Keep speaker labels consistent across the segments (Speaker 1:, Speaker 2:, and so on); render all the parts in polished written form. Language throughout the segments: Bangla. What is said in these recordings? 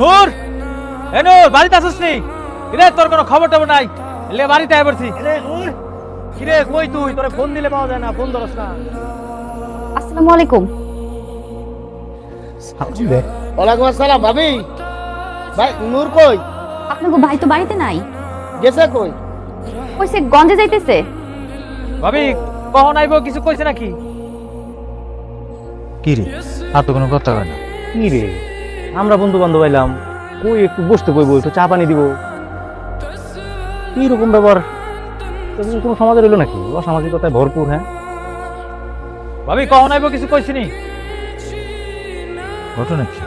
Speaker 1: নূর, এ নূর, বাড়িতে আসিস নি? কিরে তোর কোনো খবর টবর নাই? এলে বাড়িতে আয় পড়ছি। কিরে কই তুই? তোরে ফোন দিলে পাওয়া যায় না, ফোন ধরস না।
Speaker 2: আসসালামু আলাইকুম।
Speaker 3: ওয়ালাইকুম আসসালাম। ভাবি, ভাই নূর কই?
Speaker 2: আপনার ভাই তো বাড়িতে নাই,
Speaker 3: গেছে কই?
Speaker 2: কইছে গঞ্জে যাইতেছে।
Speaker 1: ভাবি কখন আইবো কিছু কইছে নাকি? কি রে, আর তো কোনো কথা হয় না।
Speaker 4: কি রে, আমরা বন্ধু বান্ধব আইলাম, কই একটু বসতে কইবো, একটু চা পানি দিব, কি রকম ব্যাপার? কোনো সমাজের হইলো নাকি? অসামাজিকতায় ভরপুর। হ্যাঁ
Speaker 1: ভাবি কখন আইবো কিছু কইছি নি? ঘটনা কি?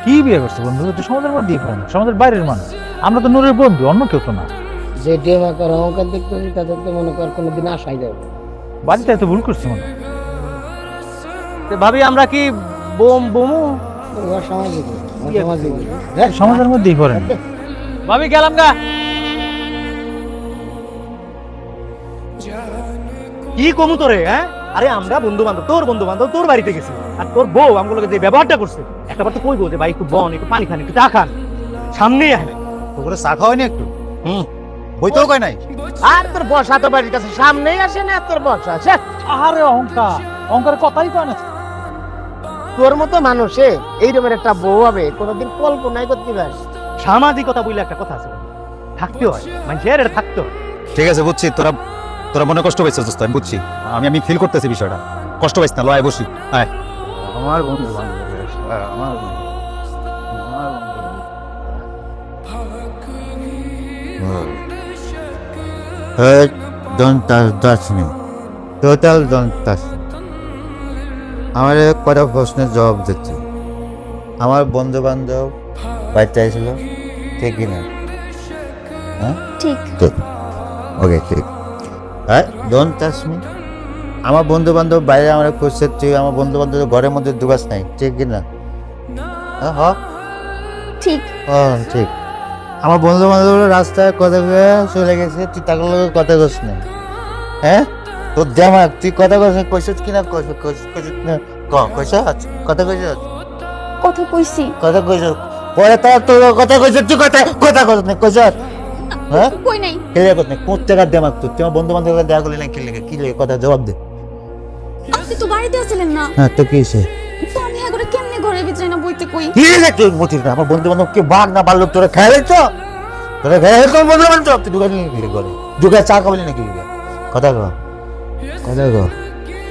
Speaker 1: কি বিয়ে করছে বন্ধু? তো সমাজের মধ্যে দিয়ে না, সমাজের বাইরের মানুষ। আমরা তো নূরের বন্ধু, অন্য কেউ তো না।
Speaker 3: যে ডেমা কর অহংকার দেখতেছি তাদেরকে মনে কর কোনোদিন আশাই যাবে।
Speaker 1: বাড়িতে এত ভুল করছে মনে হয়।
Speaker 4: ভাবি আমরা কি বোমু
Speaker 3: সামাজিক
Speaker 1: সমাজের মধ্যেই করেন। ভাবি গেলাম গা।
Speaker 4: কি কমু তোরে? হ্যাঁ, আরে আমরা বন্ধু বান্ধব, তোর বন্ধু বান্ধব তোর বাড়িতে গেছি, আর তোর বউ আমগুলোকে যে ব্যবহারটা করছে, একবার তো কইবো যে ভাই একটু বন, একটু পানি খান, একটু চা খান, সামনেই আহে।
Speaker 5: তোকে চা খাওয়াইনি একটু? বইতেও কয় নাই?
Speaker 3: আর তোর বসা তো বাড়ির কাছে সামনেই আসে না, তোর বসা আছে।
Speaker 1: আরে অহংকার, অহংকারের কথাই কয় না।
Speaker 3: তোর মতো মানুষে এইরকমের একটা বউ হবে কোনোদিন কল্পনাই করতে পারে?
Speaker 4: সামাজিকতা বলে একটা কথা আছে, থাকতে হয়, মানুষের এটা থাকতে হয়।
Speaker 5: ঠিক আছে, বুঝছি। তোরা তোরা মনে কষ্ট পাইছিস দোস্ত, আমি বুঝছি। আমি ফিল করতেছি বিষয়টা। কষ্ট পাইছ না, লয় বসি। হ্যাঁ, আমার বন্ধু বান্ধব, আমার
Speaker 6: Hey, don't touch me. Total don't touch me. আমার কটা প্রশ্নের জবাব দিচ্ছি। আমার বন্ধু বান্ধব বাড়িতে আইছিল, ঠিক কিনা? হ্যাঁ
Speaker 2: ঠিক।
Speaker 6: ঠিক, ওকে ঠিক। হ্যাঁ, ডোন্ট টাচ মি। আমার বন্ধু বান্ধব বাইরে আমার খুঁজছে, তুই আমার বন্ধু বান্ধব ঘরের মধ্যে ঢুকাস নাই, ঠিক কিনা? হ্যাঁ হ,
Speaker 2: ঠিক।
Speaker 6: ঠিক। আমার বন্ধু বান্ধব রাস্তায় কথা কয়ে চলে গেছে, তুই তাকে কথা কস না। হ্যাঁ, তোর জামাক তুই কথা কইছিস কিনা? কথা কইছিস?
Speaker 2: কথা কইছি।
Speaker 6: কথা কইছিস? পরে তার তোর কথা কইছিস, তুই কথা কইছিস না? কইছিস? হ্যাঁ,
Speaker 2: কই নাই।
Speaker 6: খেলে কথা নেই, কোন টাকার জামাক তুই? তোমার বন্ধু বান্ধব দেখা করলি না, কি লেগে কথা জবাব দে।
Speaker 2: আপনি তো বাড়িতে আছিলেন না,
Speaker 6: হ্যাঁ, তো কি হয়েছে?
Speaker 2: তো আমি হ্যাঁ করে কেমনে ঘরের ভিতরে না বইতে কই?
Speaker 6: কি রে তুই মতির না? আমার বন্ধু বান্ধব কে বাঘ না বাড়লো, তোরা খেয়াল তো? তোরা খেয়াল তোর বন্ধু বান্ধব তুই ঢুকালি নাকি ঘরে? ঢুকে চা খাবলি নাকি? কথা কো, কথা কো।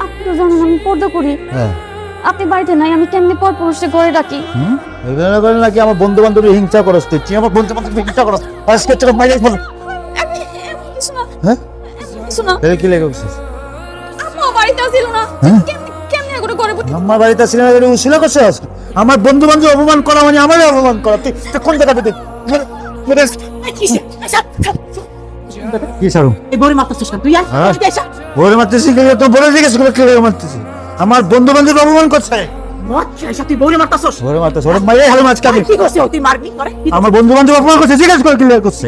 Speaker 2: আপনি তো জানেন আমি পর্দা করি।
Speaker 6: হ্যাঁ,
Speaker 2: আপনি বাড়িতে নাই, আমি কেমনে পর পুরুষে ঘরে ডাকি?
Speaker 6: এগুলো করে নাকি আমার বন্ধু বান্ধবের হিংসা করস তুই? আমার বন্ধু বান্ধবের হিংসা করস? আজকে তোর মাইরে ফেল।
Speaker 2: কিছু না।
Speaker 6: হ্যাঁ,
Speaker 2: কিছু না।
Speaker 6: তাহলে কি লেগে বসছিস?
Speaker 2: আম্মা বাড়িতে ছিল না,
Speaker 6: হ্যাঁ?
Speaker 2: কেমনে কেমনে করে ঘরে বই?
Speaker 6: আমার বাড়িতে ছিল না, উশিলা করছিস? আমার বন্ধু বান্ধব অপমান করা মানে আমারই অপমান করা। তুই কোন জায়গাতে তুই কি সারু
Speaker 7: বড়ি মারতেছিস না তুই?
Speaker 6: বলে মারতেছি? তো বলে জিজ্ঞেস করে কি মারতেছি? আমার বন্ধু বান্ধব অপমান করছে।
Speaker 7: তুই বড়ি মারতেছিস?
Speaker 6: বলে মারতেছে, ওরা মাইরে হাল মাছ খাবি।
Speaker 7: কি করছিস তুই? মারবি করে?
Speaker 6: আমার বন্ধু বান্ধব অপমান করছে, জিজ্ঞেস করে ক্লিয়ার করছে।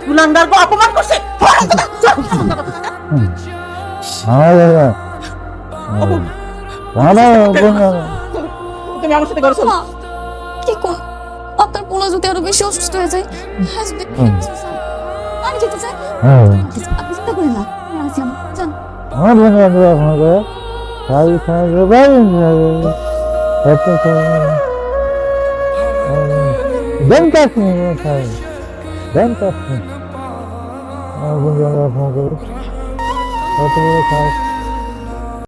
Speaker 7: তুলান্দার অপমান করছে। তুমি আমার সাথে করছো?
Speaker 2: মা, কি কোন আপনার পোলা যদি আরো বেশি অসুস্থ হয়ে যায়, হ্যাঁ যদি পানি খেতে চায়, আপনি চিন্তা করেন না, আমি আছি, আমার যান।
Speaker 6: আমার বন্ধু বান্ধব অপমান করে Don't touch me, don't touch me. আমার বন্ধু বান্ধব অপমান করে